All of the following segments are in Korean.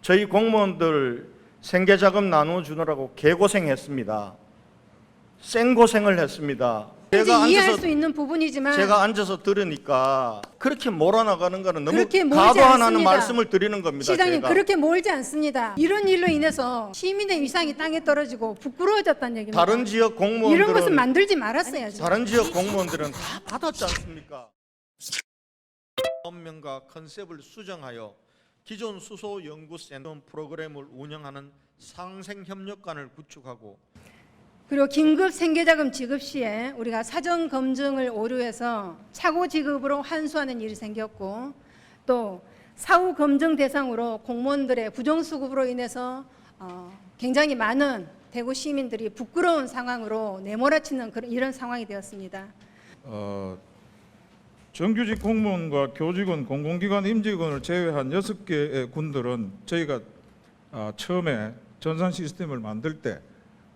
저희 공무원들 생계자금 나눠주느라고 개고생했습니다. 생고생을 했습니다. 이해할 수 있는 부분이지만 제가 앉아서 들으니까 그렇게 몰아나가는 거는 너무 그렇게 몰지 과도하다는 않습니다. 말씀을 드리는 겁니다. 시장님, 제가. 그렇게 몰지 않습니다. 이런 일로 인해서 시민의 위상이 땅에 떨어지고 부끄러워졌다는 얘기입니다. 다른 지역 공무원들은 이런 것은 만들지 말았어야죠. 다른 지역 공무원들은 다 받았지 않습니까? 사업명과 컨셉을 수정하여 기존 수소연구센터 프로그램을 운영하는 상생협력관을 구축하고, 그리고 긴급 생계자금 지급 시에 우리가 사전 검증을 오류해서 차고 지급으로 환수하는 일이 생겼고, 또 사후 검증 대상으로 공무원들의 부정수급으로 인해서 굉장히 많은 대구 시민들이 부끄러운 상황으로 내몰아치는 이런 상황이 되었습니다. 정규직 공무원과 교직원, 공공기관 임직원을 제외한 6개의 군들은 저희가 처음에 전산 시스템을 만들 때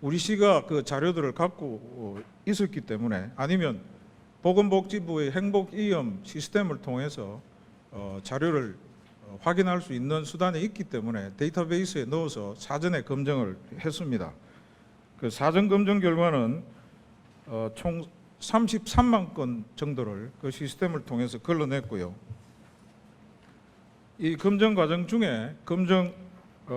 우리 시가 그 자료들을 갖고 있었기 때문에, 아니면 보건복지부의 행복이험 시스템을 통해서 자료를 확인할 수 있는 수단이 있기 때문에 데이터베이스에 넣어서 사전에 검증을 했습니다. 그 사전 검증 결과는 총 33만 건 정도를 그 시스템을 통해서 걸러냈고요. 이 검증 과정 중에 검증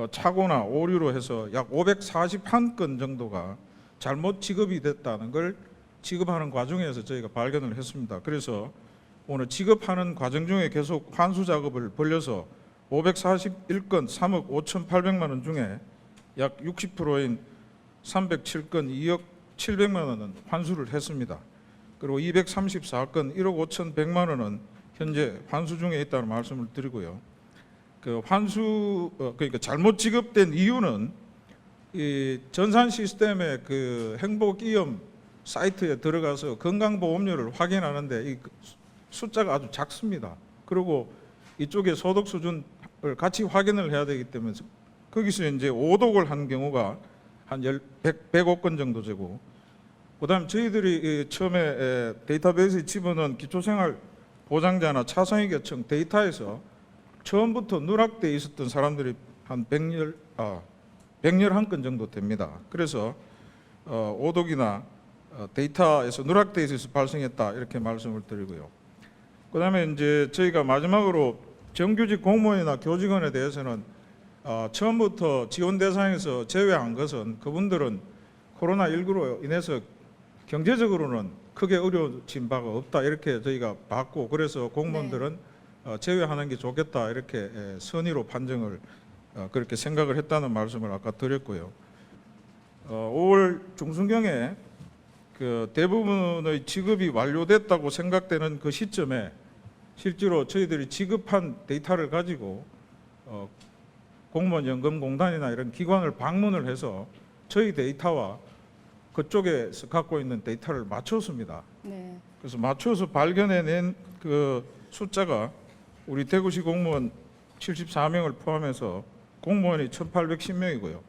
착오나 오류로 해서 약 541건 정도가 잘못 지급이 됐다는 걸 지급하는 과정에서 저희가 발견을 했습니다. 그래서 오늘 지급하는 과정 중에 계속 환수 작업을 벌려서 541건 3억 5,800만 원 중에 약 60%인 307건 2억 700만 원은 환수를 했습니다. 그리고 234건 1억 5,100만 원은 현재 환수 중에 있다는 말씀을 드리고요. 그 환수 그러니까 잘못 지급된 이유는 이 전산 시스템의 그 행복이험 사이트에 들어가서 건강보험료를 확인하는데 이 숫자가 아주 작습니다. 그리고 이쪽에 소득 수준을 같이 확인을 해야 되기 때문에 거기서 이제 오독을 한 경우가 한 100억 건 정도 되고, 그다음 저희들이 처음에 데이터베이스에 집어넣은 기초생활 보장자나 차상위계층 데이터에서 처음부터 누락돼 있었던 사람들이 한 111건 정도 됩니다. 그래서 오독이나 데이터에서 누락돼 있어서 발생했다, 이렇게 말씀을 드리고요. 그다음에 이제 저희가 마지막으로 정규직 공무원이나 교직원에 대해서는 처음부터 지원 대상에서 제외한 것은 그분들은 코로나19로 인해서 경제적으로는 크게 어려워진 바가 없다, 이렇게 저희가 봤고, 그래서 공무원들은 제외하는 게 좋겠다, 이렇게 선의로 판정을 그렇게 생각을 했다는 말씀을 아까 드렸고요. 5월 중순경에 그 대부분의 지급이 완료됐다고 생각되는 그 시점에 실제로 저희들이 지급한 데이터를 가지고 공무원연금공단이나 이런 기관을 방문을 해서 저희 데이터와 그쪽에서 갖고 있는 데이터를 맞췄습니다. 네. 그래서 맞춰서 발견해낸 그 숫자가 우리 대구시 공무원 74명을 포함해서 공무원이 1,810명이고요.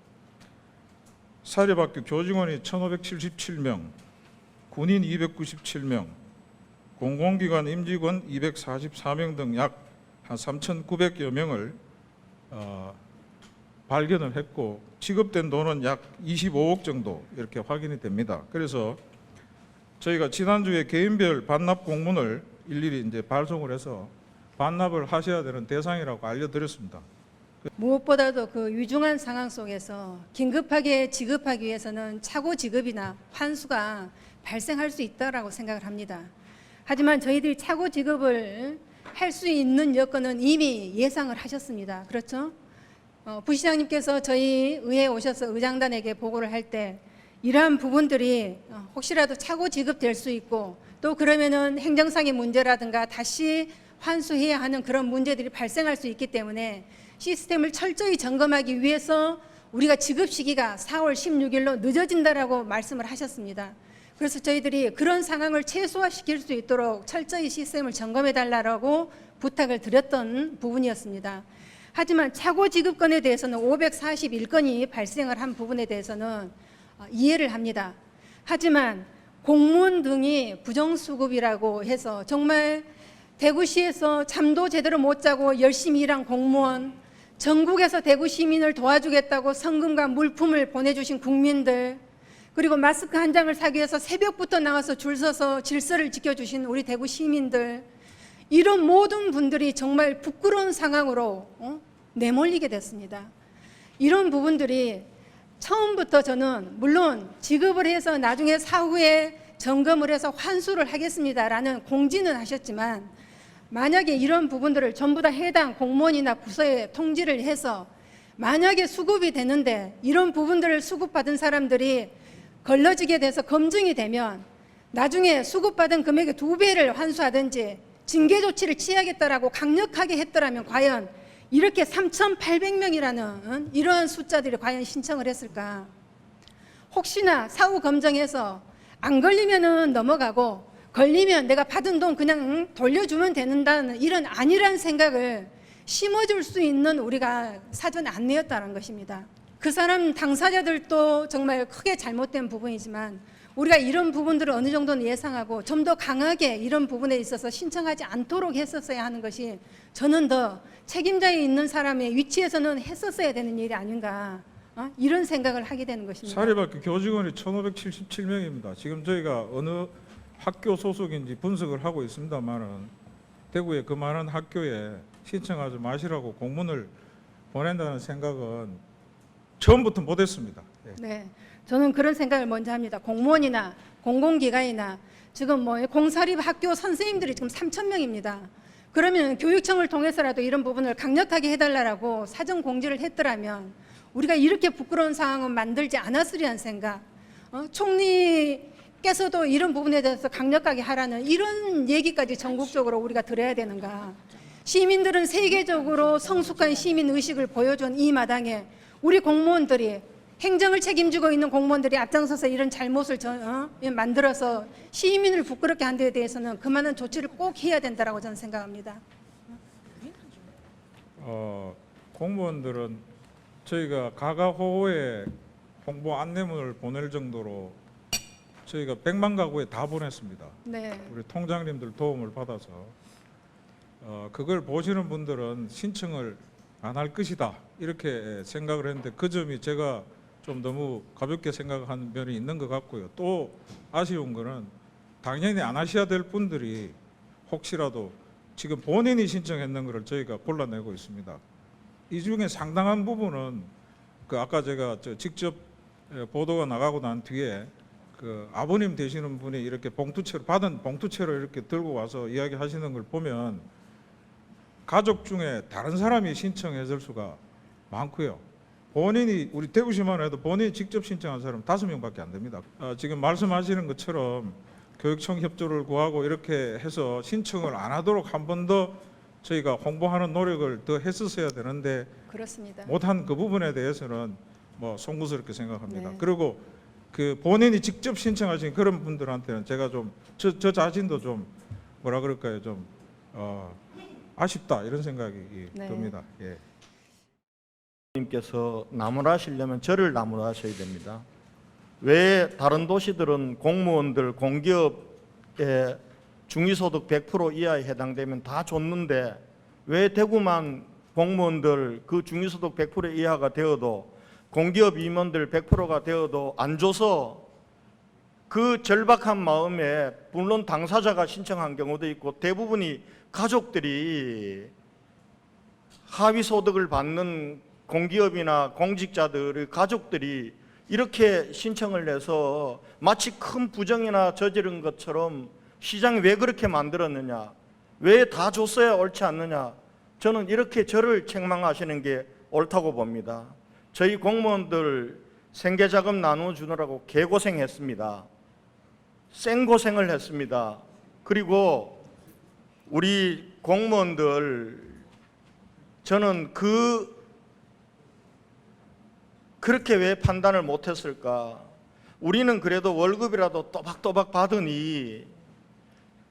사립학교 교직원이 1,577명, 군인 297명, 공공기관 임직원 244명 등 약 한 3,900여 명을 발견을 했고, 지급된 돈은 약 25억 정도 이렇게 확인이 됩니다. 그래서 저희가 지난주에 개인별 반납 공문을 일일이 이제 발송을 해서 반납을 하셔야 되는 대상이라고 알려드렸습니다. 무엇보다도 그 위중한 상황 속에서 긴급하게 지급하기 위해서는 차고 지급이나 환수가 발생할 수 있다라고 생각을 합니다. 하지만 저희들이 차고 지급을 할 수 있는 여건은 이미 예상을 하셨습니다. 그렇죠? 부시장님께서 저희 의회에 오셔서 의장단에게 보고를 할 때 이러한 부분들이 혹시라도 차고 지급될 수 있고, 또 그러면은 행정상의 문제라든가 다시 환수해야 하는 그런 문제들이 발생할 수 있기 때문에 시스템을 철저히 점검하기 위해서 우리가 지급 시기가 4월 16일로 늦어진다라고 말씀을 하셨습니다. 그래서 저희들이 그런 상황을 최소화시킬 수 있도록 철저히 시스템을 점검해 달라고 부탁을 드렸던 부분이었습니다. 하지만 차고 지급건에 대해서는 541건이 발생을 한 부분에 대해서는 이해를 합니다. 하지만 공무원 등이 부정수급이라고 해서 정말 대구시에서 잠도 제대로 못 자고 열심히 일한 공무원, 전국에서 대구 시민을 도와주겠다고 성금과 물품을 보내주신 국민들, 그리고 마스크 한 장을 사기 위해서 새벽부터 나와서 줄 서서 질서를 지켜주신 우리 대구 시민들, 이런 모든 분들이 정말 부끄러운 상황으로 내몰리게 됐습니다. 이런 부분들이 처음부터 저는 물론 지급을 해서 나중에 사후에 점검을 해서 환수를 하겠습니다라는 공지는 하셨지만, 만약에 이런 부분들을 전부 다 해당 공무원이나 부서에 통지를 해서 만약에 수급이 되는데 이런 부분들을 수급받은 사람들이 걸러지게 돼서 검증이 되면 나중에 수급받은 금액의 2배를 환수하든지 징계 조치를 취하겠다라고 강력하게 했더라면 과연 이렇게 3,800명이라는 이러한 숫자들이 과연 신청을 했을까? 혹시나 사후 검증해서 안 걸리면은 넘어가고 걸리면 내가 받은 돈 그냥 돌려주면 되는다는 이런 안일한 생각을 심어줄 수 있는 우리가 사전 안내였다는 것입니다. 그 사람 당사자들도 정말 크게 잘못된 부분이지만 우리가 이런 부분들을 어느 정도는 예상하고 좀 더 강하게 이런 부분에 있어서 신청하지 않도록 했었어야 하는 것이 저는 더 책임자에 있는 사람의 위치에서는 했었어야 되는 일이 아닌가, 이런 생각을 하게 되는 것입니다. 사립학교 교직원이 1,577명입니다. 지금 저희가 어느 학교 소속인지 분석을 하고 있습니다만은 대구의 그 많은 학교에 신청하지 마시라고 공문을 보낸다는 생각은 처음부터 못했습니다. 네, 저는 그런 생각을 먼저 합니다. 공무원이나 공공기관이나 지금 뭐 공사립 학교 선생님들이 지금 3,000명입니다. 그러면 교육청을 통해서라도 이런 부분을 강력하게 해달라고 사전 공지를 했더라면 우리가 이렇게 부끄러운 상황은 만들지 않았으리라는 생각, 총리께서도 이런 부분에 대해서 강력하게 하라는 이런 얘기까지 전국적으로 우리가 들어야 되는가? 시민들은 세계적으로 성숙한 시민 의식을 보여준 이 마당에 우리 공무원들이, 행정을 책임지고 있는 공무원들이 앞장서서 이런 잘못을 만들어서 시민을 부끄럽게 한 데에 대해서는 그만한 조치를 꼭 해야 된다라고 저는 생각합니다. 공무원들은 저희가 가가호호에 홍보 안내문을 보낼 정도로 저희가 100만 가구에 다 보냈습니다. 네. 우리 통장님들 도움을 받아서 그걸 보시는 분들은 신청을 안 할 것이다 이렇게 생각을 했는데 그 점이 제가 좀 너무 가볍게 생각하는 면이 있는 것 같고요. 또 아쉬운 거는 당연히 안 하셔야 될 분들이 혹시라도 지금 본인이 신청했는 것을 저희가 골라내고 있습니다. 이 중에 상당한 부분은 그 아까 제가 직접 보도가 나가고 난 뒤에 그 아버님 되시는 분이 이렇게 봉투채로 받은 봉투채로 이렇게 들고 와서 이야기하시는 걸 보면 가족 중에 다른 사람이 신청했을 수가 많고요. 본인이 우리 대구시만 해도 본인이 직접 신청한 사람 5명밖에 안 됩니다. 지금 말씀하시는 것처럼 교육청 협조를 구하고 이렇게 해서 신청을 안 하도록 한 번 더 저희가 홍보하는 노력을 더 했었어야 되는데 그렇습니다. 못한 그 부분에 대해서는 뭐 송구스럽게 생각합니다. 네. 그리고 그 본인이 직접 신청하신 그런 분들한테는 제가 좀 저 자신도 좀 뭐라 그럴까요, 좀 아쉽다 이런 생각이 네. 듭니다. 예. 님께서 나무라시려면 저를 나무라셔야 됩니다. 왜 다른 도시들은 공무원들 공기업에 중위소득 100% 이하에 해당되면 다 줬는데 왜 대구만 공무원들 그 중위소득 100% 이하가 되어도 공기업 임원들 100%가 되어도 안 줘서 그 절박한 마음에 물론 당사자가 신청한 경우도 있고 대부분이 가족들이 하위 소득을 받는 공기업이나 공직자들의 가족들이 이렇게 신청을 해서 마치 큰 부정이나 저지른 것처럼 시장이 왜 그렇게 만들었느냐, 왜 다 줬어야 옳지 않느냐, 저는 이렇게 저를 책망하시는 게 옳다고 봅니다. 저희 공무원들 생계자금 나눠주느라고 개고생했습니다. 생고생을 했습니다. 그리고 우리 공무원들 저는 그렇게 왜 판단을 못했을까? 우리는 그래도 월급이라도 또박또박 받으니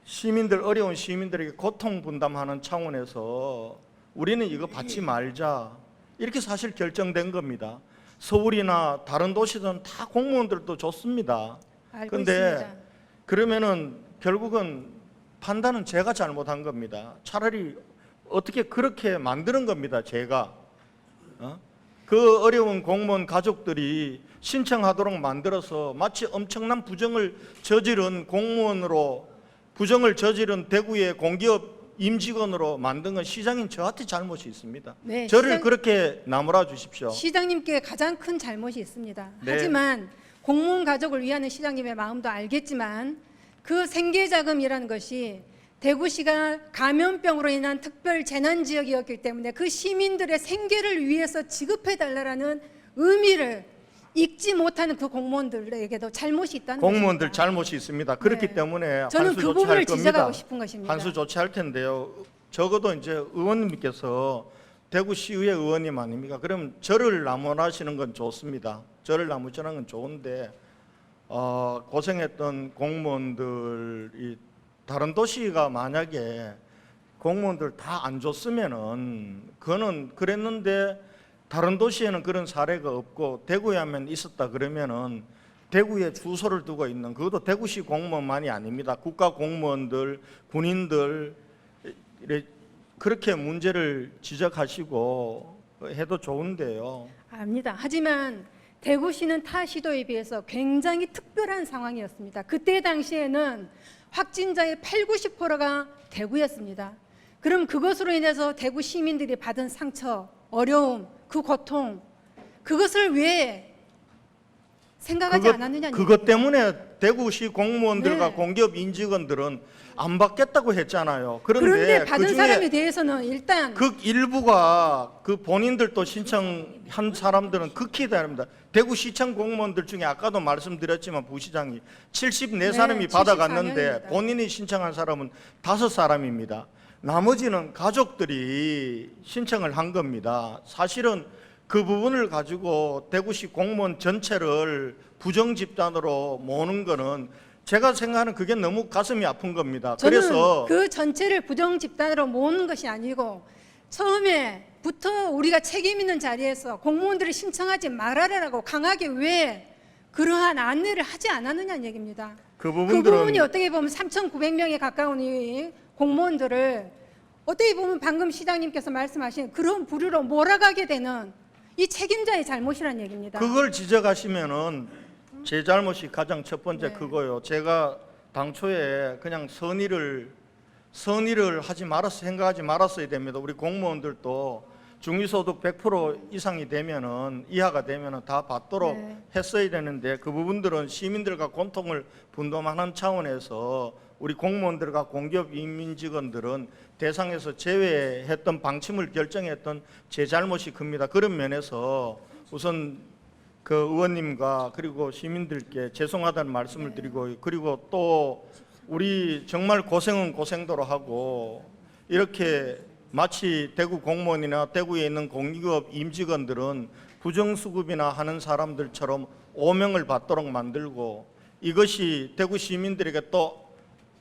시민들, 어려운 시민들에게 고통 분담하는 차원에서 우리는 이거 받지 말자 이렇게 사실 결정된 겁니다. 서울이나 다른 도시들은 다 공무원들도 좋습니다. 알고 근데 있습니다. 그러면은 결국은 판단은 제가 잘못한 겁니다. 차라리 어떻게 그렇게 만드는 겁니다. 제가 그 어려운 공무원 가족들이 신청하도록 만들어서 마치 엄청난 부정을 저지른 공무원으로 부정을 저지른 대구의 공기업 임직원으로 만든 건 시장인 저한테 잘못이 있습니다. 네, 저를 그렇게 나무라 주십시오. 시장님께 가장 큰 잘못이 있습니다. 네. 하지만 공무원 가족을 위하는 시장님의 마음도 알겠지만 그 생계자금이라는 것이 대구시가 감염병으로 인한 특별 재난 지역이었기 때문에 그 시민들의 생계를 위해서 지급해달라는 의미를 잊지 못하는 그 공무원들에게도 잘못이 있다는 공무원들 것입니다. 잘못이 있습니다. 그렇기 네. 때문에 저는 한수 그 조치할 부분을 겁니다. 지적하고 싶은 것입니다. 한수 조치할 텐데요. 적어도 이제 의원님께서 대구시의회 의원님 아닙니까? 그럼 저를 나무라시는 건 좋습니다. 저를 나무라시는 건 좋은데 고생했던 공무원들이 다른 도시가 만약에 공무원들 다 안 줬으면은 그거는 그랬는데 다른 도시에는 그런 사례가 없고 대구에 하면 있었다 그러면은 대구에 주소를 두고 있는 그것도 대구시 공무원만이 아닙니다. 국가 공무원들, 군인들 그렇게 문제를 지적하시고 해도 좋은데요. 압니다. 하지만 대구시는 타 시도에 비해서 굉장히 특별한 상황이었습니다. 그때 당시에는 확진자의 80~90%가 대구였습니다. 그럼 그것으로 인해서 대구 시민들이 받은 상처, 어려움, 그 고통, 그것을 왜 생각하지 않았느냐. 그것 때문에 대구시 공무원들과 네. 공기업 임직원들은 안 받겠다고 했잖아요. 그런데 받은 그중에 사람에 대해서는 일단 극일부가 그 본인들도 신청한 사람들은 극히 다릅니다. 대구시청 공무원들 중에 아까도 말씀드렸지만 부시장이 74사람이 네, 받아갔는데 74명입니다. 본인이 신청한 사람은 5사람입니다. 나머지는 가족들이 신청을 한 겁니다. 사실은 그 부분을 가지고 대구시 공무원 전체를 부정 집단으로 모는 거는 제가 생각하는 그게 너무 가슴이 아픈 겁니다. 저는 그래서 그 전체를 부정 집단으로 모으는 것이 아니고 처음에부터 우리가 책임 있는 자리에서 공무원들이 신청하지 말아라라고 강하게 왜 그러한 안내를 하지 않았느냐는 얘기입니다. 그 그 부분들은 부분이 어떻게 보면 3,900명에 가까운 이 공무원들을 어떻게 보면 방금 시장님께서 말씀하신 그런 부류로 몰아가게 되는 이 책임자의 잘못이라는 얘기입니다. 그걸 지적하시면은 제 잘못이 가장 첫 번째 네. 그거요. 제가 당초에 그냥 선의를 하지 말았어 생각하지 말았어야 됩니다. 우리 공무원들도 중위소득 100% 이상이 되면은 이하가 되면은 다 받도록 네. 했어야 되는데 그 부분들은 시민들과 공통을 분담하는 차원에서 우리 공무원들과 공기업 임직원들은 대상에서 제외했던 방침을 결정했던 제 잘못이 큽니다. 그런 면에서 우선 그 의원님과 그리고 시민들께 죄송하다는 말씀을 드리고 그리고 또 우리 정말 고생은 고생도로 하고 이렇게 마치 대구 공무원이나 대구에 있는 공기업 임직원들은 부정수급이나 하는 사람들처럼 오명을 받도록 만들고 이것이 대구 시민들에게 또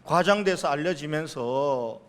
과장돼서 알려지면서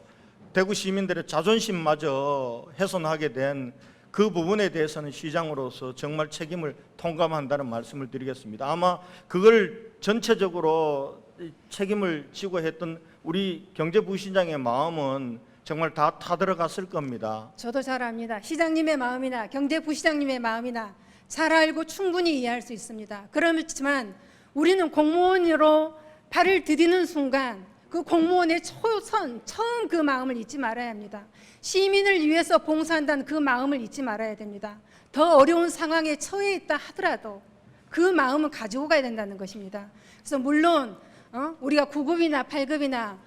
대구 시민들의 자존심마저 훼손하게 된 그 부분에 대해서는 시장으로서 정말 책임을 통감한다는 말씀을 드리겠습니다. 아마 그걸 전체적으로 책임을 지고 했던 우리 경제부시장의 마음은 정말 다 타들어갔을 겁니다. 저도 잘 압니다. 시장님의 마음이나 경제부시장님의 마음이나 잘 알고 충분히 이해할 수 있습니다. 그렇지만 우리는 공무원으로 발을 디디는 순간 그 공무원의 처음 그 마음을 잊지 말아야 합니다. 시민을 위해서 봉사한다는 그 마음을 잊지 말아야 됩니다. 더 어려운 상황에 처해 있다 하더라도 그 마음은 가지고 가야 된다는 것입니다. 그래서 물론 우리가 9급이나 8급이나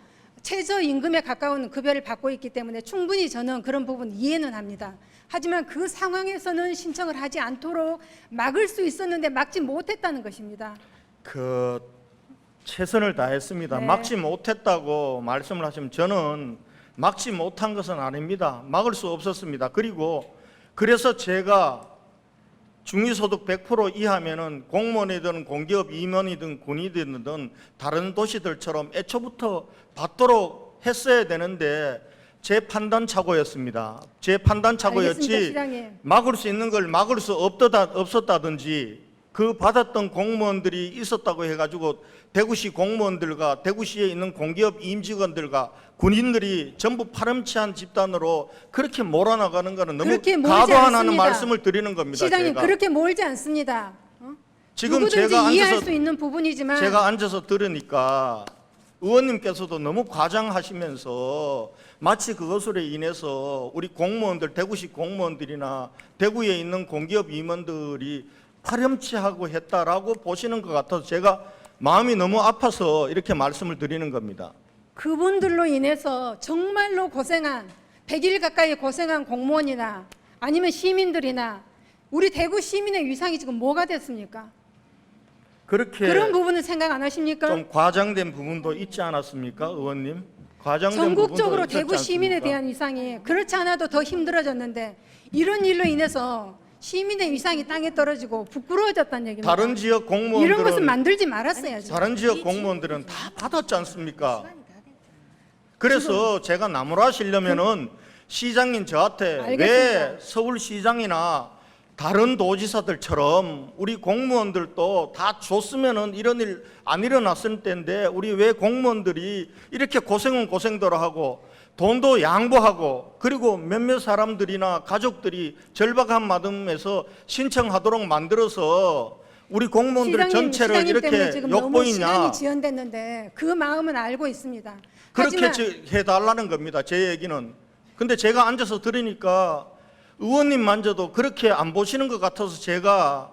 최저임금에 가까운 급여를 받고 있기 때문에 충분히 저는 그런 부분 이해는 합니다. 하지만 그 상황에서는 신청을 하지 않도록 막을 수 있었는데 막지 못했다는 것입니다. 최선을 다했습니다. 네. 막지 못했다고 말씀을 하시면 저는 막지 못한 것은 아닙니다. 막을 수 없었습니다. 그리고 그래서 제가 중위소득 100% 이하면은 공무원이든 공기업 임원이든 군이든 다른 도시들처럼 애초부터 받도록 했어야 되는데 제 판단 착오였습니다. 제 판단 착오였지 알겠습니다, 시장님. 막을 수 있는 걸 막을 수 없었다든지 그 받았던 공무원들이 있었다고 해가지고 대구시 공무원들과 대구시에 있는 공기업 임직원들과 군인들이 전부 파렴치한 집단으로 그렇게 몰아나가는 것은 너무 그렇게 몰지 과도하다는 않습니다. 말씀을 드리는 겁니다. 시장님 제가. 그렇게 몰지 않습니다. 지금 누구든지 제가 이해할 앉아서 수 있는 부분이지만 제가 앉아서 들으니까 의원님께서도 너무 과장하시면서 마치 그것으로 인해서 우리 공무원들, 대구시 공무원들이나 대구에 있는 공기업 임원들이 파렴치하고 했다라고 보시는 것 같아서 제가 마음이 너무 아파서 이렇게 말씀을 드리는 겁니다. 그분들로 인해서 정말로 고생한 100일 가까이 고생한 공무원이나 아니면 시민들이나 우리 대구 시민의 위상이 지금 뭐가 됐습니까? 그렇게 그런 부분은 생각 안 하십니까? 좀 과장된 부분도 있지 않았습니까, 의원님? 과장된 전국적으로 부분도 있었지 대구 시민에 않습니까? 대한 위상이 그렇지 않아도 더 힘들어졌는데 이런 일로 인해서 시민의 위상이 땅에 떨어지고 부끄러워졌다는 얘기입니다. 다른 지역 이런 것은 공무원들은 만들지 말았어야죠. 다른 지역 공무원들은 다 받았지 않습니까? 그래서 제가 나무라시려면은 시장님 저한테 알겠습니다. 왜 서울시장이나 다른 도지사들처럼 우리 공무원들도 다 줬으면은 이런 일 안 일어났을 텐데 우리 왜 공무원들이 이렇게 고생은 고생대로 하고 돈도 양보하고 그리고 몇몇 사람들이나 가족들이 절박한 마음에서 신청하도록 만들어서 우리 공무원들 전체를 시장님 때문에 이렇게 지금 너무 욕보이냐 시간이 지연됐는데 그 마음은 알고 있습니다. 그렇게 하지만 해달라는 겁니다. 제 얘기는. 근데 제가 앉아서 들으니까 의원님만저도 그렇게 안 보시는 것 같아서 제가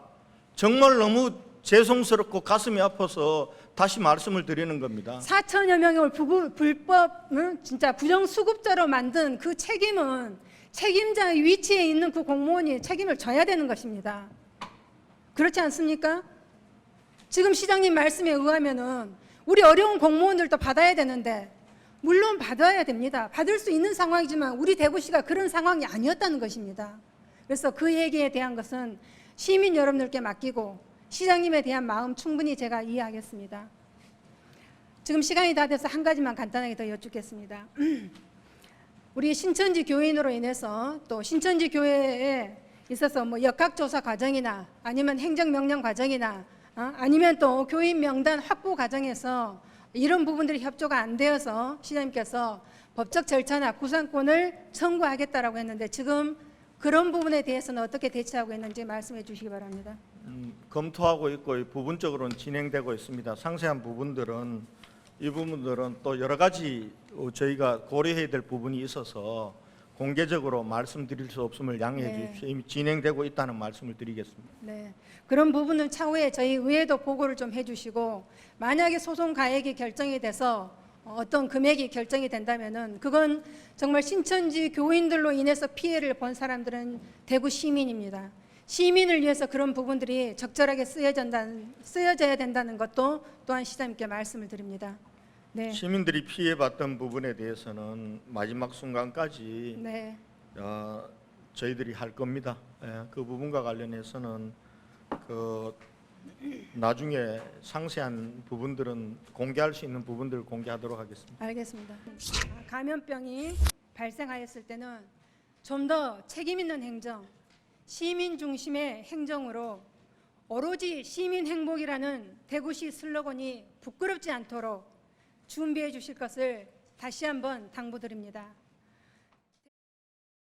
정말 너무 죄송스럽고 가슴이 아파서 다시 말씀을 드리는 겁니다. 4천여 명을 불법 진짜 부정수급자로 만든 그 책임은 책임자의 위치에 있는 그 공무원이 책임을 져야 되는 것입니다. 그렇지 않습니까? 지금 시장님 말씀에 의하면은 우리 어려운 공무원들도 받아야 되는데 물론 받아야 됩니다. 받을 수 있는 상황이지만 우리 대구시가 그런 상황이 아니었다는 것입니다. 그래서 그 얘기에 대한 것은 시민 여러분들께 맡기고 시장님에 대한 마음 충분히 제가 이해하겠습니다. 지금 시간이 다 돼서 한 가지만 간단하게 더 여쭙겠습니다. 우리 신천지 교인으로 인해서 또 신천지 교회에 있어서 뭐 역학조사 과정이나 아니면 행정명령 과정이나 아니면 또 교인 명단 확보 과정에서 이런 부분들이 협조가 안 되어서 시장님께서 법적 절차나 구상권을 청구하겠다라고 했는데 지금 그런 부분에 대해서는 어떻게 대처하고 있는지 말씀해 주시기 바랍니다. 검토하고 있고 부분적으로는 진행되고 있습니다. 상세한 부분들은 또 여러 가지 저희가 고려해야 될 부분이 있어서 공개적으로 말씀드릴 수 없음을 양해해 네. 주십시오. 이미 진행되고 있다는 말씀을 드리겠습니다. 네, 그런 부분은 차후에 저희 의회도 보고를 좀 해주시고 만약에 소송 가액이 결정이 돼서 어떤 금액이 결정이 된다면은 그건 정말 신천지 교인들로 인해서 피해를 본 사람들은 대구 시민입니다. 시민을 위해서 그런 부분들이 적절하게 쓰여져야 된다는 것도 또한 시장님께 말씀을 드립니다. 네. 시민들이 피해봤던 부분에 대해서는 마지막 순간까지 네. 저희들이 할 겁니다. 예, 그 부분과 관련해서는 나중에 상세한 부분들은 공개할 수 있는 부분들을 공개하도록 하겠습니다. 알겠습니다. 감염병이 발생하였을 때는 좀 더 책임 있는 행정, 시민 중심의 행정으로 오로지 시민 행복이라는 대구시 슬로건이 부끄럽지 않도록 준비해 주실 것을 다시 한번 당부드립니다.